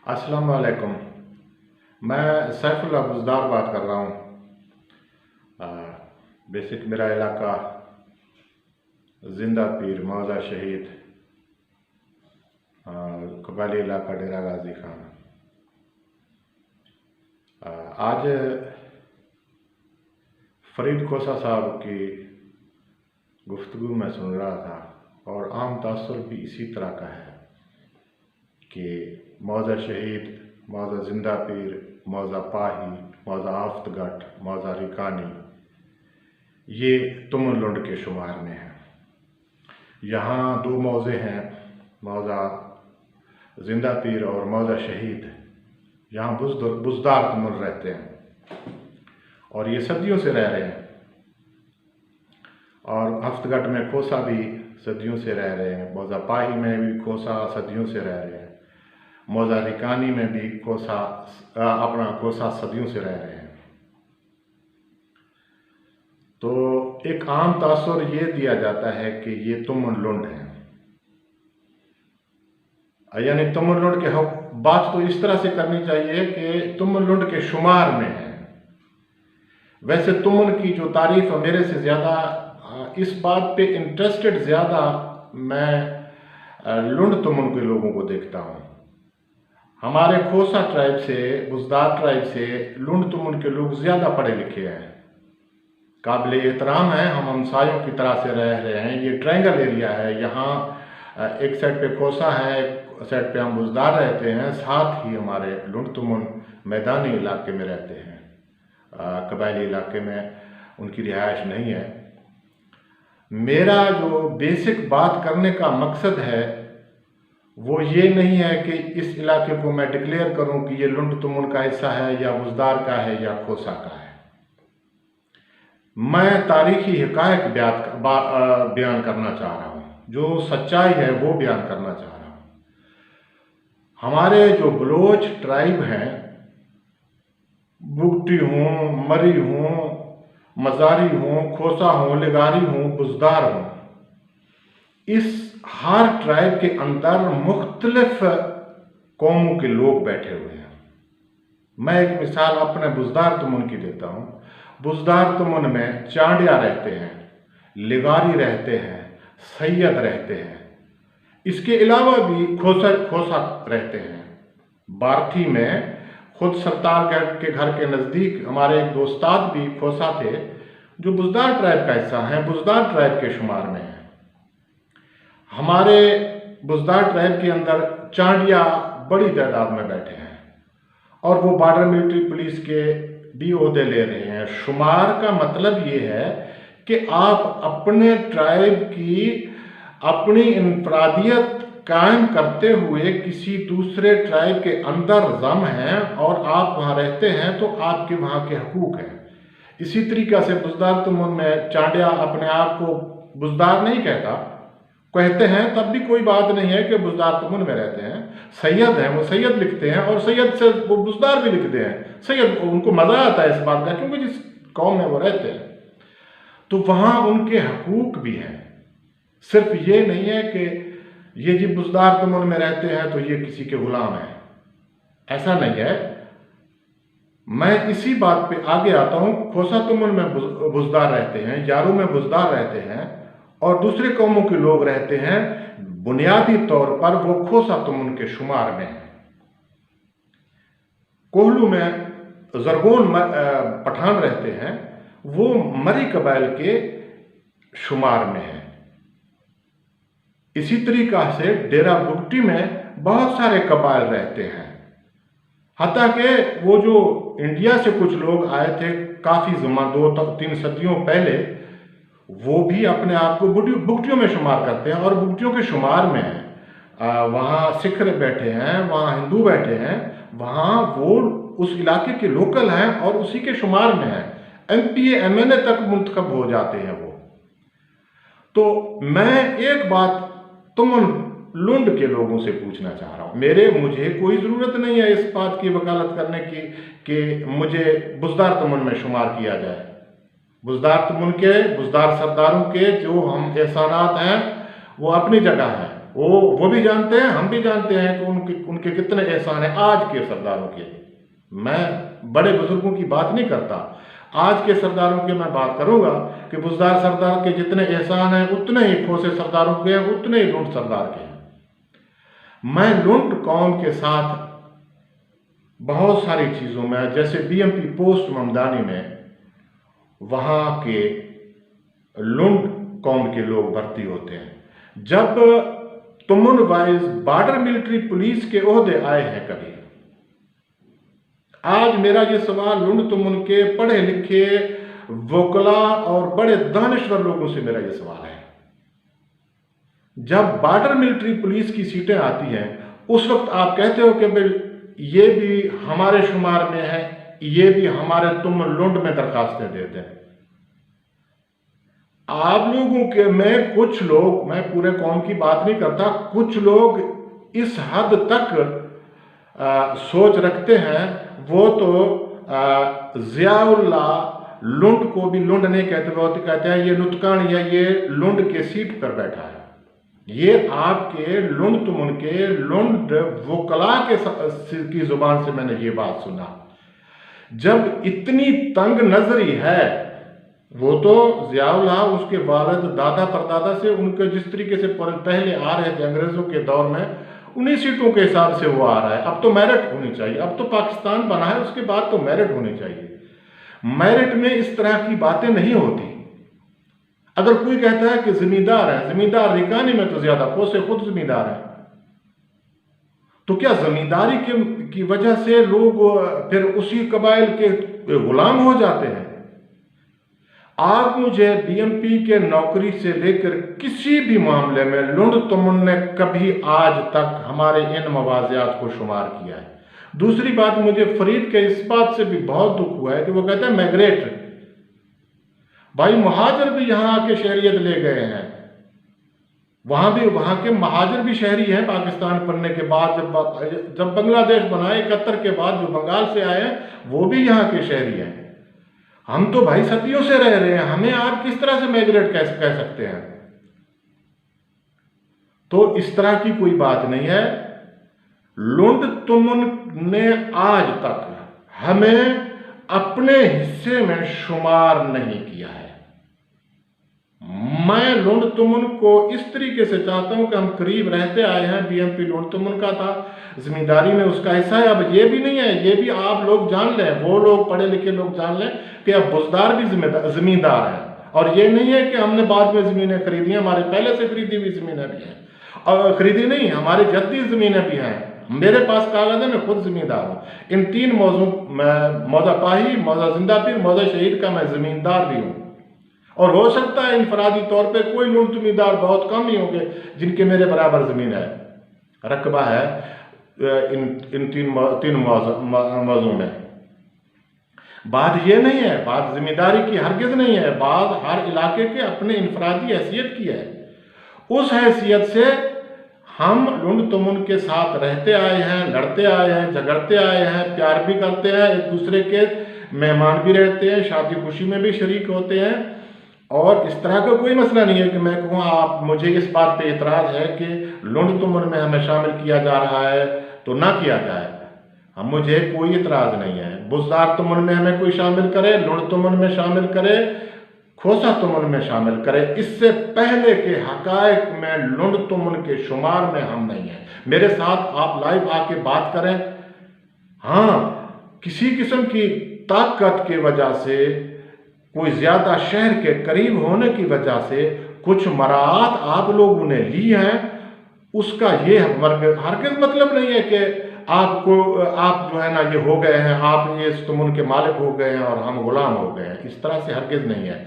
अस्सलाम वालेकुम। मैं सैफुल्लाह बुज़दार बात कर रहा हूँ। बेसिक मेरा इलाका जिंदा पीर मौज़ा शहीद, कबाली इलाका डेरा गाजी खान। आज फरीद खोसा साहब की गुफ्तगू में सुन रहा था और आम तासुर भी इसी तरह का है कि मौज़ा शहीद, मौज़ा जिंदा पीर, मौज़ा पाही, मौज़ा आफ्तगट, मौज़ा रिकानी ये तुमन लुंड के शुमार में हैं। यहाँ दो मौज़े हैं, मौज़ा जिंदा पीर और मौज़ा शहीद। यहाँ बुज़दार तुमन रहते हैं और ये सदियों से रह रहे हैं। और हफ्तगट में खोसा भी सदियों से रह रहे हैं। मौज़ा पाही में भी खोसा सदियों से रह रहे हैं। मौज़ा रिकानी में भी अपना खोसा सदियों से रह रहे हैं। तो एक आम तासुर ये दिया जाता है कि ये तुमन लुंड हैं, यानी तुमन लुंड के बात तो इस तरह से करनी चाहिए कि तुमन लुंड के शुमार में है। वैसे तुमन की जो तारीफ मेरे से ज़्यादा इस बात पे इंटरेस्टेड ज़्यादा मैं लुंड तुमन के लोगों को देखता हूँ। हमारे खोसा ट्राइब से, बुज़दार ट्राइब से लुंड तुमन के लोग ज़्यादा पढ़े लिखे हैं, काबिल एहतराम है। हम हमसायों की तरह से रह रहे हैं। ये ट्रायंगल एरिया है। यहाँ एक साइड पे खोसा है, एक साइड पे हम बुज़दार रहते हैं, साथ ही हमारे लुंड तुमन मैदानी इलाके में रहते हैं। कबायली इलाके में उनकी रिहाइश नहीं है। मेरा जो बेसिक बात करने का मकसद है वो ये नहीं है कि इस इलाके को मैं डिक्लेयर करूं कि ये लुंड तुमन का हिस्सा है या बुज़दार का है या खोसा का है। मैं तारीखी हिकायत बयान करना चाह रहा हूँ, जो सच्चाई है वो बयान करना चाह रहा हूँ। हमारे जो बलोच ट्राइब हैं, बुगटी हों, मरी हों, मज़ारी हों, खोसा हों, लिगारी हों, बुज़दार हों, इस हर ट्राइब के अंदर मुख्तलिफ कौमों के लोग बैठे हुए हैं। मैं एक मिसाल अपने बुज़दार तुमन की देता हूँ। बुज़दार तुमन में चांडिया रहते हैं, लिगारी रहते हैं, सैयद रहते हैं। इसके अलावा भी खोसा रहते हैं। बार्थी में खुद सरतार के घर के नज़दीक हमारे एक दोस्ताद भी खोसा थे, जो बुज़दार ट्राइब का हिस्सा हैं, बुज़दार ट्राइब के शुमार में हैं। हमारे बुज़दार ट्राइब के अंदर चांडिया बड़ी तादाद में बैठे हैं और वो बॉर्डर मिलिट्री पुलिस के भी ओहदे ले रहे हैं। शुमार का मतलब ये है कि आप अपने ट्राइब की अपनी इनफरादियत कायम करते हुए किसी दूसरे ट्राइब के अंदर जम हैं और आप वहाँ रहते हैं तो आपके वहाँ के हकूक़ हैं। इसी तरीक़ा से बुज़दार तुमन में चांडिया अपने आप को बुज़दार नहीं कहते हैं, तब भी कोई बात नहीं है कि बुज़दार तुमन में रहते हैं। सैयद हैं, वो सैयद लिखते हैं और सैयद से वो बुज़दार भी लिखते हैं। सैयद, उनको मज़ा आता है इस बात का, क्योंकि जिस कौम में वो रहते हैं तो वहाँ उनके हकूक़ भी हैं। सिर्फ ये नहीं है कि ये जी बुज़दार तुमन में रहते हैं तो ये किसी के ग़ुलाम हैं, ऐसा नहीं है। मैं इसी बात पे आगे आता हूँ। खोसा तुमन में बुज़दार रहते हैं, यारू में बुज़दार रहते हैं और दूसरे कौमों के लोग रहते हैं। बुनियादी तौर पर वो खोसा तुमन के शुमार में हैं। कोहलू में ज़रगोन पठान रहते हैं, वो मरी कबाइल के शुमार में हैं। इसी तरीक़ा से डेरा बुगटी में बहुत सारे कबाइल रहते हैं। हत्ता कि वो जो इंडिया से कुछ लोग आए थे काफ़ी 2-3 सदियों पहले, वो भी अपने आप को बुगटियों में शुमार करते हैं और बुगटियों के शुमार में हैं। वहाँ सिख बैठे हैं, वहाँ हिंदू बैठे हैं, वहाँ वो उस इलाके के लोकल हैं और उसी के शुमार में हैं। MPA MNA तक मुंतखब हो जाते हैं वो। तो मैं एक बात तुमन लुंड के लोगों से पूछना चाह रहा हूँ। मुझे कोई ज़रूरत नहीं है इस बात की वकालत करने की कि मुझे बुज़दार तुमन में शुमार किया जाए। बुज़दार तुमन के, बुज़दार सरदारों के जो हम एहसानात हैं वो अपनी जगह हैं, वो भी जानते हैं, हम भी जानते हैं कि उनके कितने एहसान हैं आज के सरदारों के। मैं बड़े बुजुर्गों की बात नहीं करता, आज के सरदारों की मैं बात करूंगा कि बुजदार सरदार के जितने एहसान हैं उतने ही खोसे सरदारों के हैं, उतने ही लुंट सरदार के हैं। मैं लुंट कौम के साथ बहुत सारी चीज़ों में, जैसे बीएमपी पोस्ट ममदानी में वहाँ के लुंट कौम के लोग भर्ती होते हैं। जब तुमुन वाइज बॉर्डर मिलिट्री पुलिस के ओहदे आए हैं कभी, आज मेरा ये सवाल लुंड तुमुन के पढ़े लिखे वोकला और बड़े दानिश्वर लोगों से मेरा ये सवाल है, जब बॉर्डर मिलिट्री पुलिस की सीटें आती हैं उस वक्त आप कहते हो कि भाई ये भी हमारे शुमार में है, ये भी हमारे तुम लुंड में दरखास्तें देते हैं। आप लोगों के में कुछ लोग, मैं पूरे कौम की बात नहीं करता, कुछ लोग इस हद तक सोच रखते हैं, वो तो ज़ियाउल्ला लुंड को भी लुंड नहीं कहते, वो तो कहते हैं ये नुतकान या ये लुंड के सीट पर बैठा है। ये आपके लुंड तुमुन के लुंड वोकला की जुबान से मैंने ये बात सुना। जब इतनी तंग नजरी है, वो तो ज़ियाउल्ला उसके वालिद दादा परदादा से उनके जिस तरीके से पहले आ रहे थे अंग्रेजों के दौर में, उन्हीं सीटों के हिसाब से वो आ रहा है। अब तो मेरिट होनी चाहिए, अब तो पाकिस्तान बना है, उसके बाद तो मेरिट होनी चाहिए। मेरिट में इस तरह की बातें नहीं होती। अगर कोई कहता है कि जिम्मेदार है, जिम्मेदार रिकानी में तो ज्यादा खोसे खुद जिम्मेदार है, तो क्या जमींदारी की वजह से लोग फिर उसी कबाइल के गुलाम हो जाते हैं? आप मुझे बीएमपी के नौकरी से लेकर किसी भी मामले में लुंड तुमुन ने कभी आज तक हमारे इन मवाजियात को शुमार किया है। दूसरी बात, मुझे फरीद के इस बात से भी बहुत दुख हुआ है कि वो कहते हैं माइग्रेट, भाई महाजर भी यहां आके शहरियत ले गए हैं, वहां के महाजर भी शहरी हैं। पाकिस्तान बनने के बाद जब बांग्लादेश बना 71 के बाद जो बंगाल से आए हैं वो भी यहाँ के शहरी हैं। हम तो भाई सदियों से रह रहे हैं, हमें आप किस तरह से माइग्रेट कह सकते हैं? तो इस तरह की कोई बात नहीं है। लुंड तुमुन ने आज तक हमें अपने हिस्से में शुमार नहीं किया है। मैं लुंड तुमुन को इस तरीके से चाहता हूं कि हम करीब रहते आए हैं। बीएमपी लुंड तुमुन का था, जिम्मेदारी में उसका हिस्सा है। अब ये भी नहीं है, ये भी आप लोग जान लें, वो लोग पढ़े लिखे लोग जान लें कि अब बुजदार भी जिम्मेदार है। और ये नहीं है कि हमने बाद में जमीनें खरीदी, हमारे पहले से खरीदी हुई जमीनें भी हैं, और खरीदी नहीं, हमारी जद्दी जमीनें भी हैं। मेरे पास कागज है, मैं खुद जिम्मेदार हूं। इन 3 मौजू, मौजा पाही, मौजा जिंदा पीर, मौजा शहीद का मैं जमींदार भी हूं। और हो सकता है इनफरादी तौर पे कोई लुंड जमींदार बहुत कम ही होंगे जिनके मेरे बराबर जमीन है, रकबा है इन तीन मौजू में। बात ये नहीं है, बात जिम्मेदारी की हरगिज नहीं है, बात हर इलाके के अपने इनफरादी हैसियत की है। उस हैसियत से हम लुंड तुमुन के साथ रहते आए हैं, लड़ते आए हैं, झगड़ते आए हैं, प्यार भी करते हैं, एक दूसरे के मेहमान भी रहते हैं, शादी खुशी में भी शरीक होते हैं। और इस तरह का कोई मसला नहीं है कि मैं कहूँ आप, मुझे इस बात पे इतराज़ है कि लुंड तुमुन में हमें शामिल किया जा रहा है तो ना किया जाए। हम, मुझे कोई इतराज़ नहीं है। बुजदार तुमुन में हमें कोई शामिल करे, लुंड तुमुन में शामिल करे, खोसा तुमुन में शामिल करे, इससे पहले के हकायक में लुंड तुमुन के शुमार में हम नहीं हैं। मेरे साथ आप लाइव आके बात करें। हाँ, किसी किस्म की ताकत की वजह से, कोई ज्यादा शहर के करीब होने की वजह से कुछ मराहत आप लोगों ने ली हैं, उसका ये हरगिज़ मतलब नहीं है कि आप जो है ना ये हो गए हैं, आप ये तुमुन के मालिक हो गए हैं और हम गुलाम हो गए हैं। इस तरह से हरगिज़ नहीं है।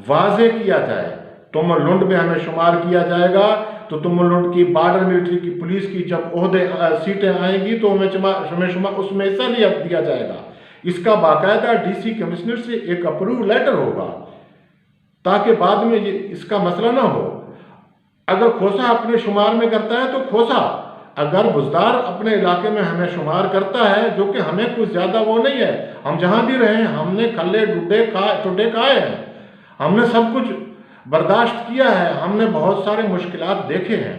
वाजे किया जाए, तुमुन लुंड में हमें शुमार किया जाएगा तो तुमुन लुंड की बॉर्डर मिलिट्री की पुलिस की जब ओहदे सीटें आएंगी तो हमें उसमें हिस्सा दिया जाएगा। इसका बाकायदा डीसी कमिश्नर से एक अप्रूव लेटर होगा ताकि बाद में इसका मसला ना हो। अगर खोसा अपने शुमार में करता है तो खोसा, अगर बुजदार अपने इलाके में हमें शुमार करता है, जो कि हमें कुछ ज़्यादा वो नहीं है, हम जहाँ भी रहे हमने खल्ले टुड्डे खाए हैं, हमने सब कुछ बर्दाश्त किया है, हमने बहुत सारे मुश्किलात देखे हैं।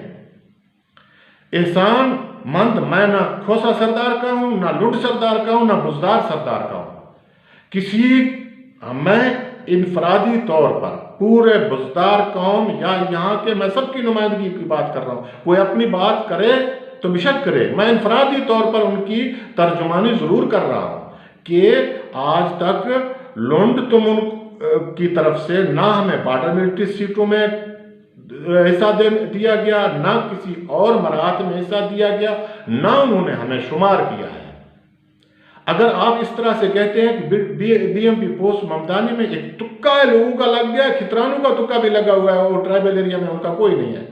एहसान मंद मैं ना खोसा सरदार का हूं, ना लुट सरदार का हूं, ना बुजदार सरदार का हूं। किसी मैं इनफरादी तौर पर पूरे बुजदार कौम या यहाँ के मैं सबकी नुमाइंदगी की बात कर रहा हूं, कोई अपनी बात करे तो बेशक करे, मैं इनफरादी तौर पर उनकी तर्जुमानी जरूर कर रहा हूं कि आज तक लुंड तुम की तरफ से ना हमें बॉर्डर मिलिट्री सीटों में हिस्सा दिया गया, ना किसी और मराहत में हिस्सा दिया गया, ना उन्होंने हमें शुमार किया है। अगर आप इस तरह से कहते हैं कि बीएमपी पोस्ट ममदानी में एक तुक्का है, लोगों का लग गया, खितरानों का तुक्का भी लगा हुआ है और ट्राइबल एरिया में उनका कोई नहीं है,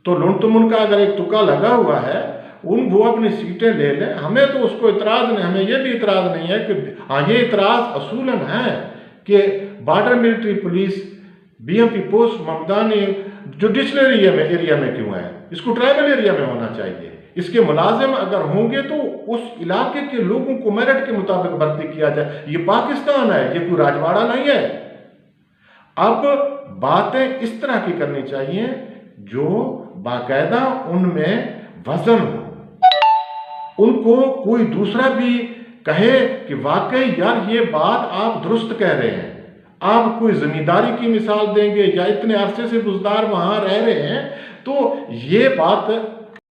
तो लुंड का अगर एक तुक्का लगा हुआ है वो अपनी सीटें ले लें, हमें तो उसको इतराज नहीं, हमें ये भी इतराज नहीं है कि हाँ ये इतराज असूलन है कि border military police BMP post Mamdani jurisdictional area में क्यों है, इसको ट्राइबल एरिया में होना चाहिए। इसके मुलाजिम अगर होंगे तो उस इलाके के लोगों को मेरिट के मुताबिक भर्ती किया जाए। ये पाकिस्तान है, ये कोई राजवाड़ा नहीं है। अब बातें इस तरह की करनी चाहिए जो बाकायदा उनमें वजन हो, उनको कोई दूसरा भी कहे कि वाकई यार ये बात आप दुरुस्त कह रहे हैं। आप कोई जमींदारी की मिसाल देंगे या इतने अरसे से बुजदार वहां रह रहे हैं तो ये बात